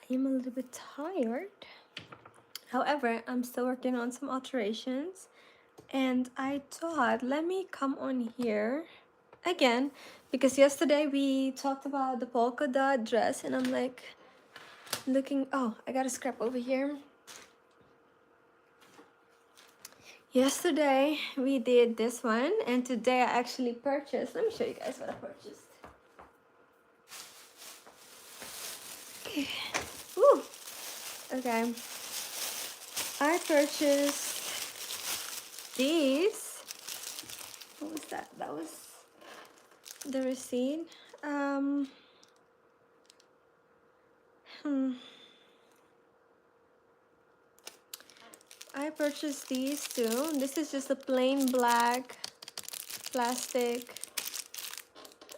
I am a little bit tired. However, I'm still working on some alterations, and I thought, let me come on here again, because yesterday we talked about the polka dot dress, and I'm like looking. Oh, I got a scrap over here. Yesterday we did this one, and today I actually purchased. Let me show you guys what I purchased. Okay. Woo. Okay. I purchased these. What was that? That was the receipt. Um, hmm. I purchased these two. This is just a plain black plastic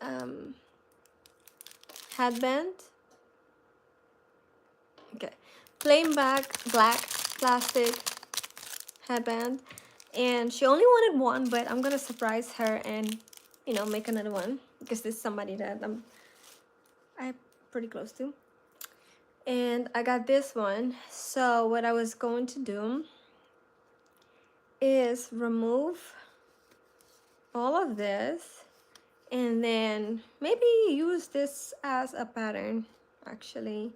um, headband. Okay, plain black plastic headband, and she only wanted one, but I'm gonna surprise her and make another one because this is somebody that I'm pretty close to. And I got this one. So what I was going to do is remove all of this and then maybe use this as a pattern actually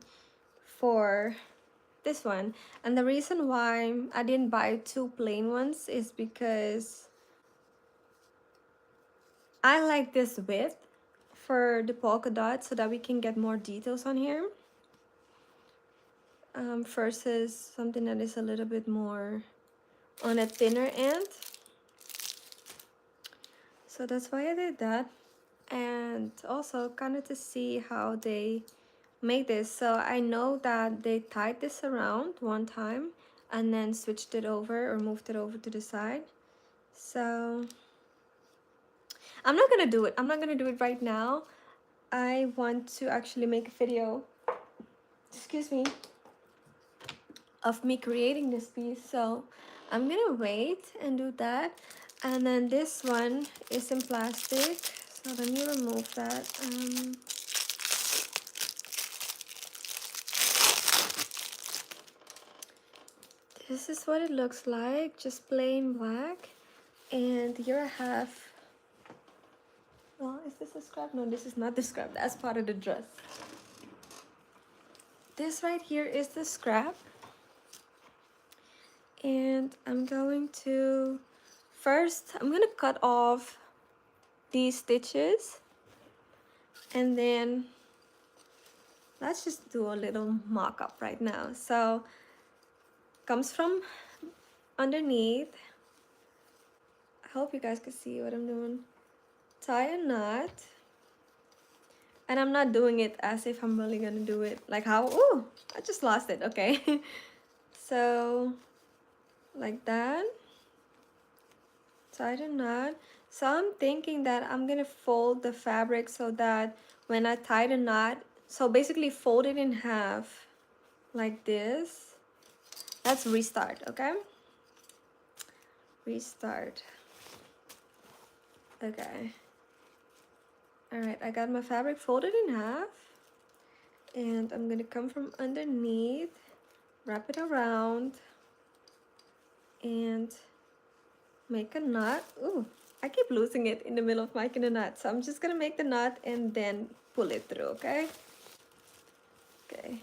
for this one. And the reason why I didn't buy two plain ones is because I like this width for the polka dot so that we can get more details on here, versus something that is a little bit more on a thinner end. So that's why I did that. And also kind of to see how they make this. So I know that they tied this around one time and then switched it over or moved it over to the side. So I'm not gonna do it. I'm not gonna do it right now. I want to actually make a video, excuse me, of me creating this piece. So I'm gonna wait and do that. And then this one is in plastic. So let me remove that. This is what it looks like, just plain black. And here I have, well, is this a scrap? No, this is not the scrap. That's part of the dress. This right here is the scrap. And I'm going to, first, I'm gonna cut off these stitches. And then let's just do a little mock-up right now. So, comes from underneath. I hope you guys can see what I'm doing. Tie a knot. And I'm not doing it as if I'm really gonna do it. Like how, ooh, I just lost it, okay. So, like that. Tie a knot. So I'm thinking that I'm gonna fold the fabric so that when I tie the knot, so basically fold it in half like this. Let's restart, okay? Restart. Okay. All right, I got my fabric folded in half, and I'm gonna come from underneath, wrap it around, and make a knot. Ooh, I keep losing it in the middle of making a knot, so I'm just gonna make the knot and then pull it through, okay? Okay.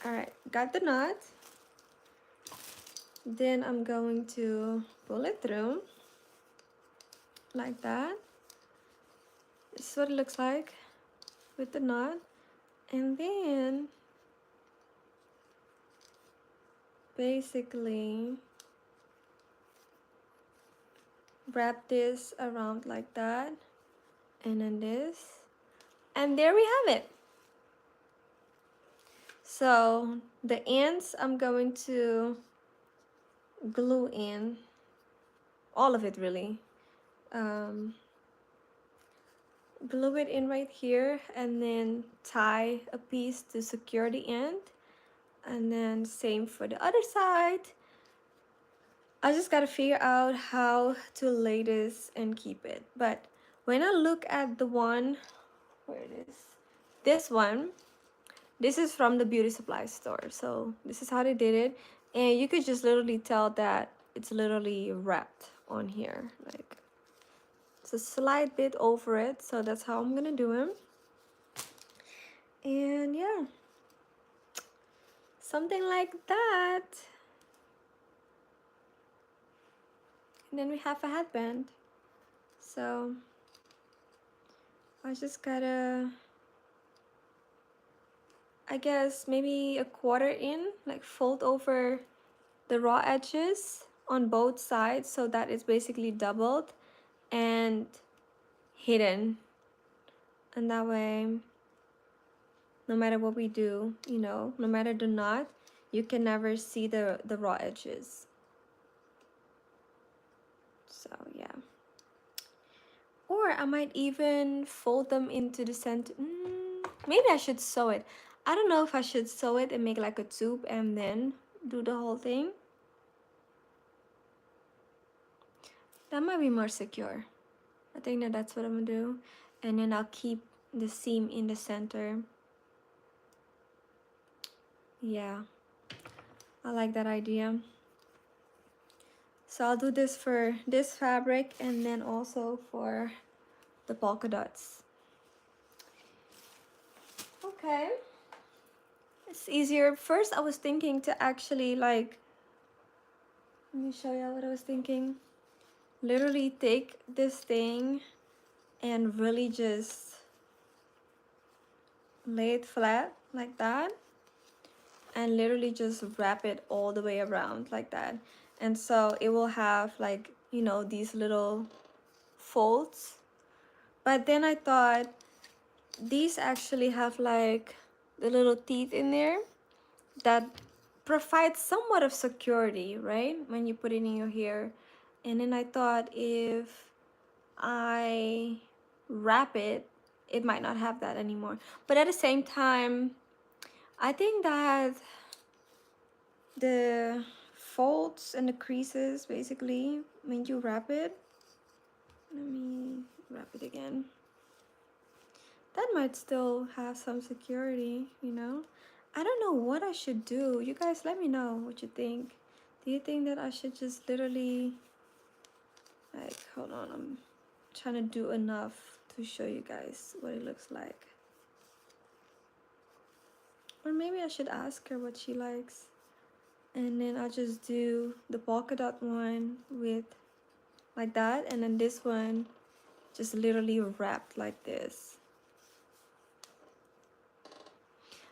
All right, got the knot. Then I'm going to pull it through like that. This is what it looks like with the knot. And then basically wrap this around like that, and then this, and there we have it. So the ends I'm going to glue in all of it, really. Glue it in right here and then tie a piece to secure the end, and then same for the other side. I just gotta figure out how to lay this and keep it. But when I look at the one, where it is, this one, this is from the beauty supply store. So this is how they did it. And you could just literally tell that it's literally wrapped on here. Like, it's a slight bit over it. So that's how I'm gonna do it. And yeah, something like that. And then we have a headband. So I just gotta, I guess maybe a quarter in, like fold over the raw edges on both sides so that it's basically doubled and hidden. And that way, no matter what we do, you know, no matter the knot, you can never see the raw edges. So yeah. Or I might even fold them into the center. Maybe I should sew it. I don't know if I should sew it and make like a tube and then do the whole thing. That might be more secure. I think that that's what I'm gonna do. And then I'll keep the seam in the center. Yeah, I like that idea. So I'll do this for this fabric and then also for the polka dots. Okay. It's easier. First I was thinking to actually like, let me show you what I was thinking. Literally take this thing and really just lay it flat like that. And literally just wrap it all the way around like that. And so it will have like, you know, these little folds. But then I thought these actually have like the little teeth in there that provides somewhat of security, right? When you put it in your hair. And then I thought if I wrap it, it might not have that anymore. But at the same time, I think that the folds and the creases, basically, when you wrap it, let me wrap it again, that might still have some security, you know. I don't know what I should do. You guys let me know what you think. Do you think that I should just literally, like, hold on, I'm trying to do enough to show you guys what it looks like. Or maybe I should ask her what she likes. And then I'll just do the polka dot one with like that, and then this one just literally wrapped like this.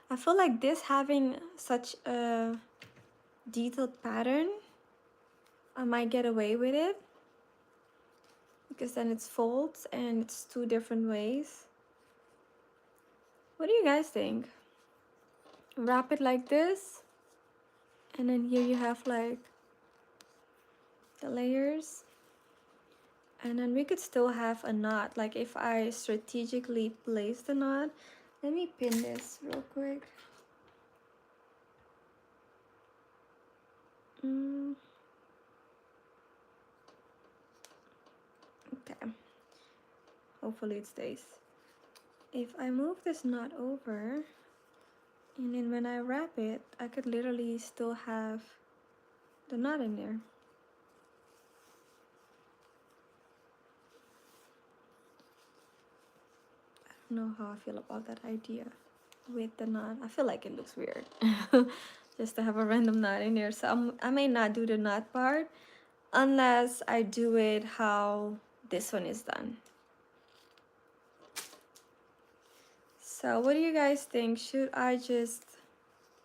I feel like this having such a detailed pattern, I might get away with it because then it's folds and it's two different ways. What do you guys think? Wrap it like this, and then here you have like the layers, and then we could still have a knot. Like if I strategically place the knot, let me pin this real quick. Okay, hopefully it stays. If I move this knot over, and then when I wrap it, I could literally still have the knot in there. I don't know how I feel about that idea with the knot. I feel like it looks weird just to have a random knot in there. So I may not do the knot part unless I do it how this one is done. So what do you guys think? Should I just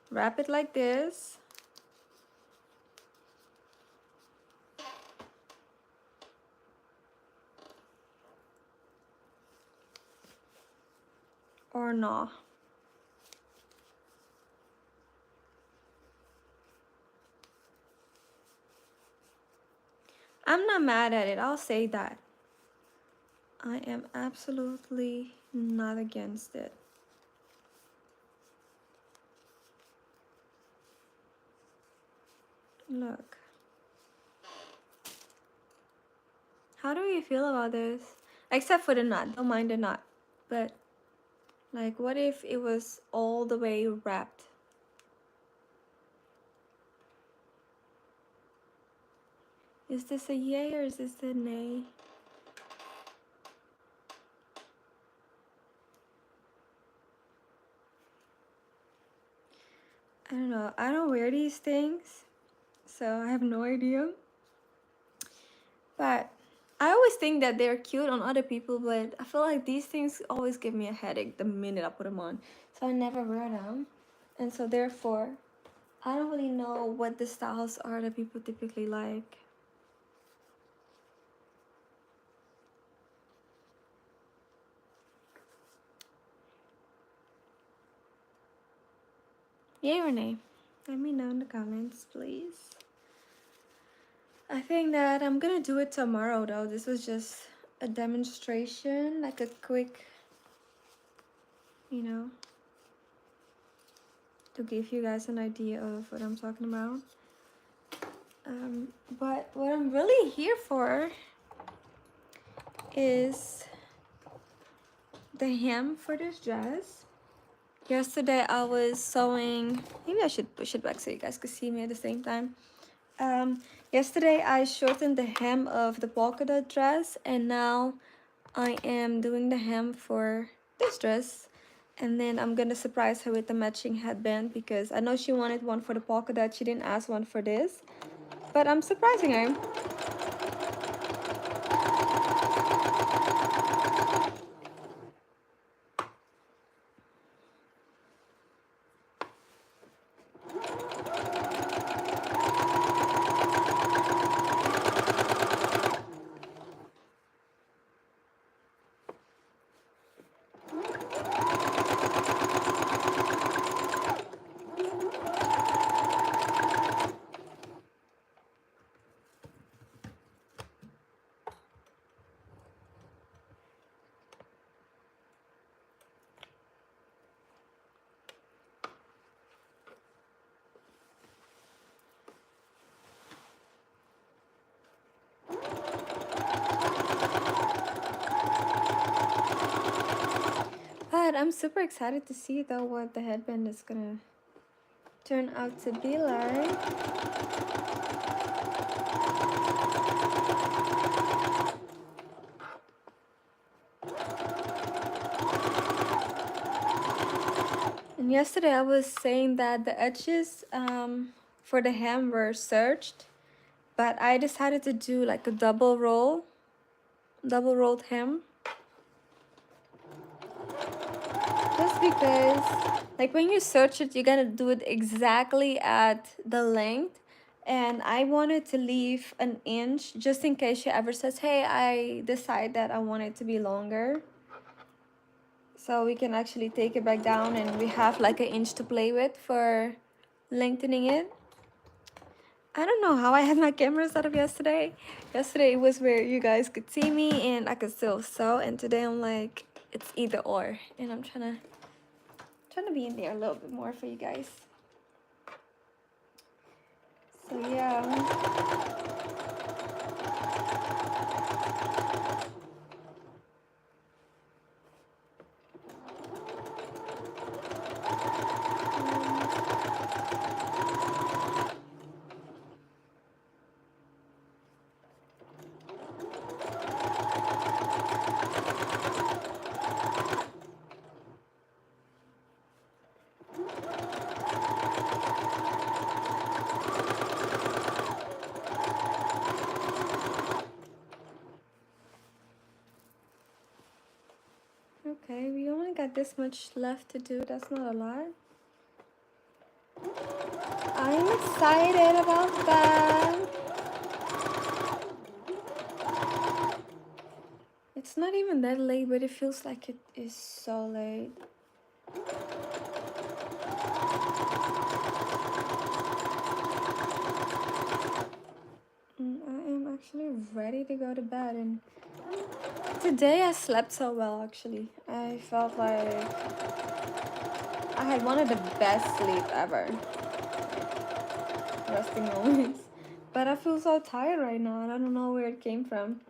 wrap it like this? Or not? I'm not mad at it. I'll say that. I am absolutely not against it. Look. How do you feel about this? Except for the knot. Don't mind the knot. But Like, what if it was all the way wrapped? Is this a yay or is this a nay? I don't know. I don't wear these things, so I have no idea. But I always think that they're cute on other people, but I feel like these things always give me a headache the minute I put them on. So I never wear them. And so therefore, I don't really know what the styles are that people typically like. Yay or nay? Let me know in the comments, please. I think that I'm gonna do it tomorrow though. This was just a demonstration, like a quick, you know, to give you guys an idea of what I'm talking about. But what I'm really here for is the hem for this dress. Yesterday I was sewing, maybe I should push it back so you guys could see me at the same time. Yesterday I shortened the hem of the polka dot dress, and now I am doing the hem for this dress. And then I'm gonna surprise her with the matching headband because I know she wanted one for the polka dot. She didn't ask one for this, but I'm surprising her. But I'm super excited to see though what the headband is gonna turn out to be like. And yesterday I was saying that the edges for the hem were serged, but I decided to do like a double rolled hem. Just because, like, when you search it, you gotta do it exactly at the length. And I wanted to leave an inch just in case she ever says, hey, I decide that I want it to be longer. So we can actually take it back down and we have like an inch to play with for lengthening it. I don't know how I had my camera set up yesterday. Yesterday was where you guys could see me and I could still sew. And today I'm like, it's either or. And I'm trying to be in there a little bit more for you guys. So yeah. Okay, we only got this much left to do. That's not a lot. I'm excited about that. It's not even that late, but it feels like it is so late. I am actually ready to go to bed, and today I slept so well actually. I felt like I had one of the best sleep ever. Resting moments. But I feel so tired right now and I don't know where it came from.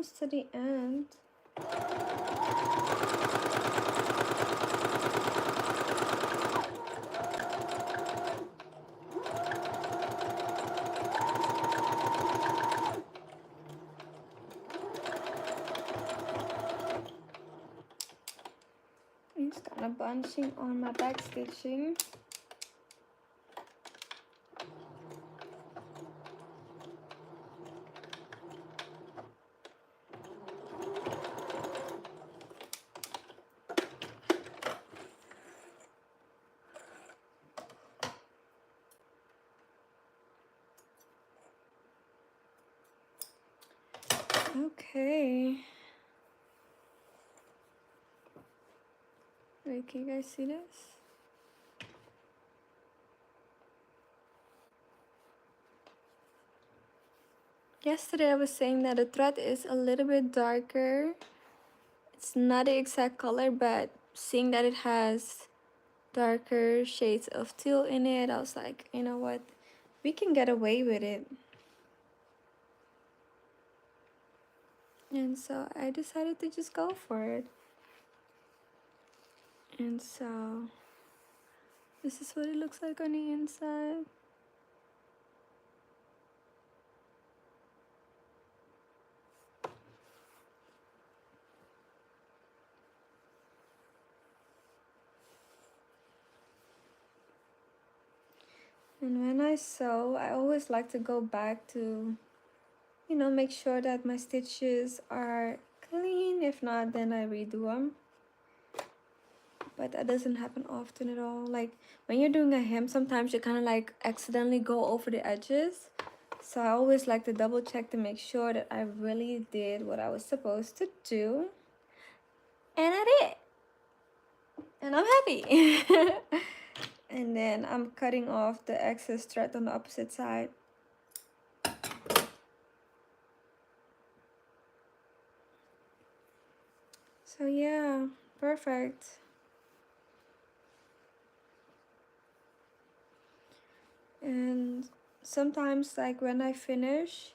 almost to the end. I'm just kind of bunching on my back stitching. Okay. Wait, can you guys see this? Yesterday I was saying that the thread is a little bit darker. It's not the exact color, but seeing that it has darker shades of teal in it, I was like, you know what? We can get away with it. And so I decided to just go for it. And so this is what it looks like on the inside. And when I sew, I always like to go back to, you know, make sure that my stitches are clean. If not, then I redo them. But that doesn't happen often at all. Like when you're doing a hem, sometimes you kind of like accidentally go over the edges. So I always like to double check to make sure that I really did what I was supposed to do. And I did. And I'm happy. And then I'm cutting off the excess thread on the opposite side. So yeah, perfect. And sometimes like when I finish,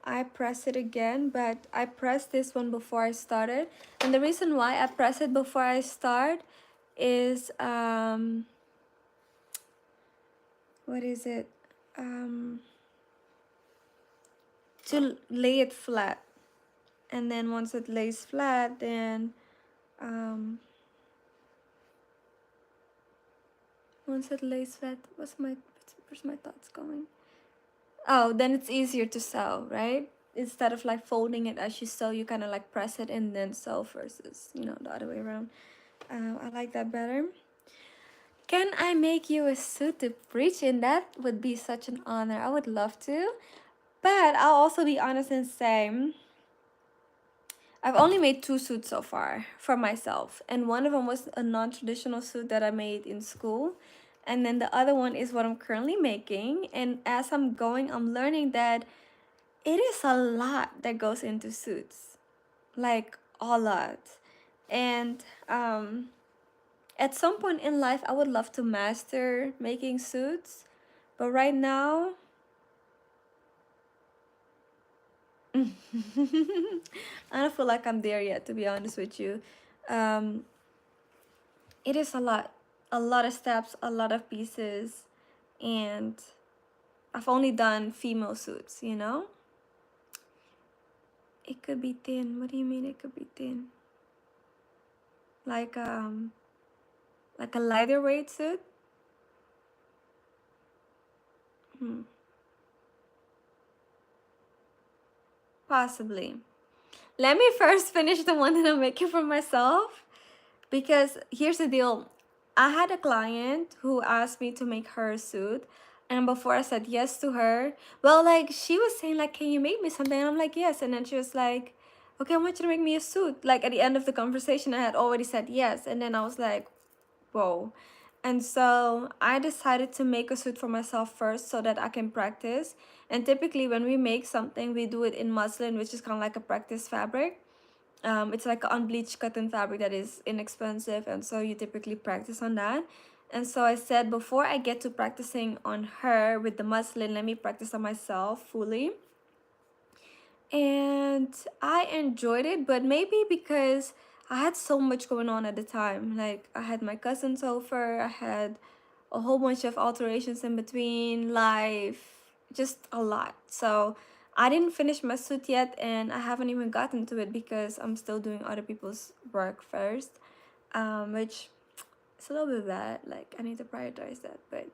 I press it again, but I pressed this one before I started. And the reason why I press it before I start is what is it? To lay it flat. And then once it lays flat, then once it lays flat, where's my thoughts going? Oh, then it's easier to sew, right? Instead of like folding it as you sew, you kind of like press it and then sew versus, you know, the other way around. I like that better. Can I make you a suit to preach in? That would be such an honor. I would love to. But I'll also be honest and say, I've only made 2 suits so far for myself. And one of them was a non-traditional suit that I made in school. And then the other one is what I'm currently making. And as I'm going, I'm learning that it is a lot that goes into suits. Like, a lot. And at some point in life, I would love to master making suits. But right now, I don't feel like I'm there yet, to be honest with you. It is a lot of steps, a lot of pieces, and I've only done female suits, you know? It could be thin. What do you mean it could be thin? Like a lighter weight suit? Possibly. Let me first finish the one that I'm making for myself. Because here's the deal. I had a client who asked me to make her a suit. And before I said yes to her, well, like, she was saying, like, can you make me something? And I'm like, yes. And then she was like, okay, I want you to make me a suit. Like, at the end of the conversation, I had already said yes. And then I was like, whoa. And so I decided to make a suit for myself first so that I can practice. And typically when we make something, we do it in muslin, which is kind of like a practice fabric. It's like an unbleached cotton fabric that is inexpensive, and so you typically practice on that. And so I said, before I get to practicing on her with the muslin, let me practice on myself fully. and I enjoyed it, but maybe because I had so much going on at the time. Like I had my cousins over, I had a whole bunch of alterations in between, life, just a lot. So I didn't finish my suit yet, and I haven't even gotten to it because I'm still doing other people's work first, which is a little bit bad. Like I need to prioritize that, but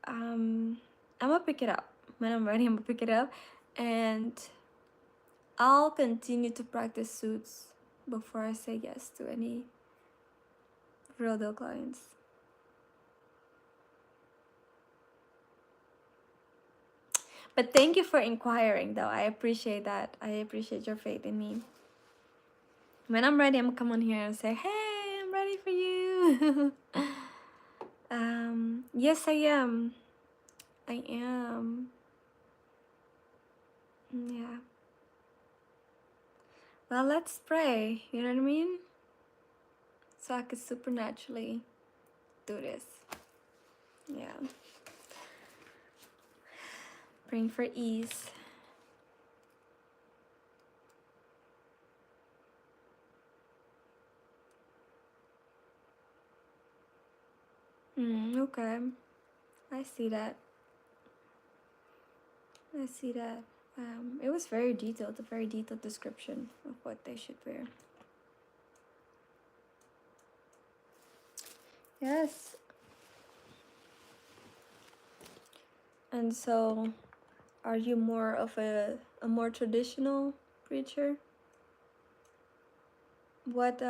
um, I'm gonna pick it up when I'm ready. I'm gonna pick it up, and I'll continue to practice suits before I say yes to any real deal clients. But thank you for inquiring, though. I appreciate that. I appreciate your faith in me. When I'm ready, I'm gonna come on here and say, "Hey, I'm ready for you." Yes, I am. I am. Yeah. Well, let's pray. You know what I mean? So I could supernaturally do this. Yeah. Praying for ease. Okay. I see that. I see that. It was very detailed, a very detailed description of what they should wear. Yes. And so, are you more of a more traditional preacher? What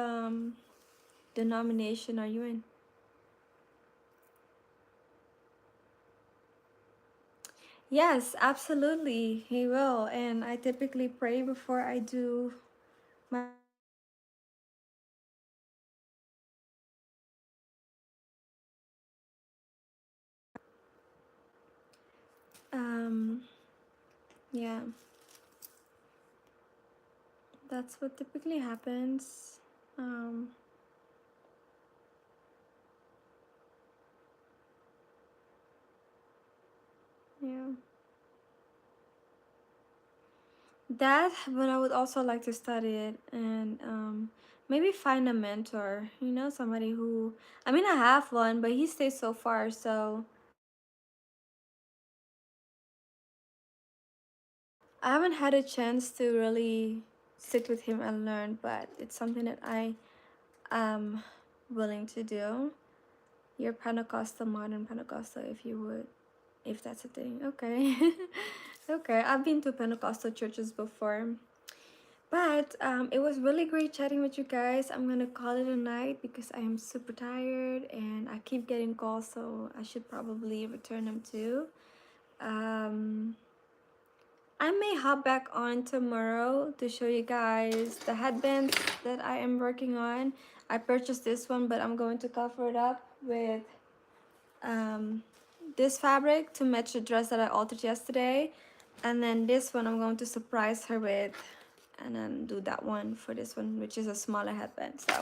denomination are you in? Yes, absolutely. He will. And I typically pray before I do my um yeah, that's what typically happens. Um yeah. That, but I would also like to study it and maybe find a mentor, somebody who, I mean, I have one, but he stays so far, so I haven't had a chance to really sit with him and learn, but it's something that I am willing to do. You're Pentecostal, modern Pentecostal, if you would, if that's a thing. Okay. Okay, I've been to Pentecostal churches before. But it was really great chatting with you guys. I'm gonna call it a night because I am super tired and I keep getting calls, so I should probably return them too. Um, I may hop back on tomorrow to show you guys the headbands that I am working on. I purchased this one, but I'm going to cover it up with um, this fabric to match the dress that I altered yesterday. And then this one I'm going to surprise her with, and then do that one for this one, which is a smaller headband. So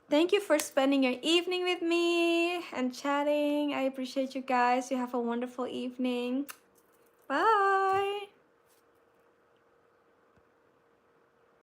thank you for spending your evening with me and chatting. I appreciate you guys. You have a wonderful evening. Bye.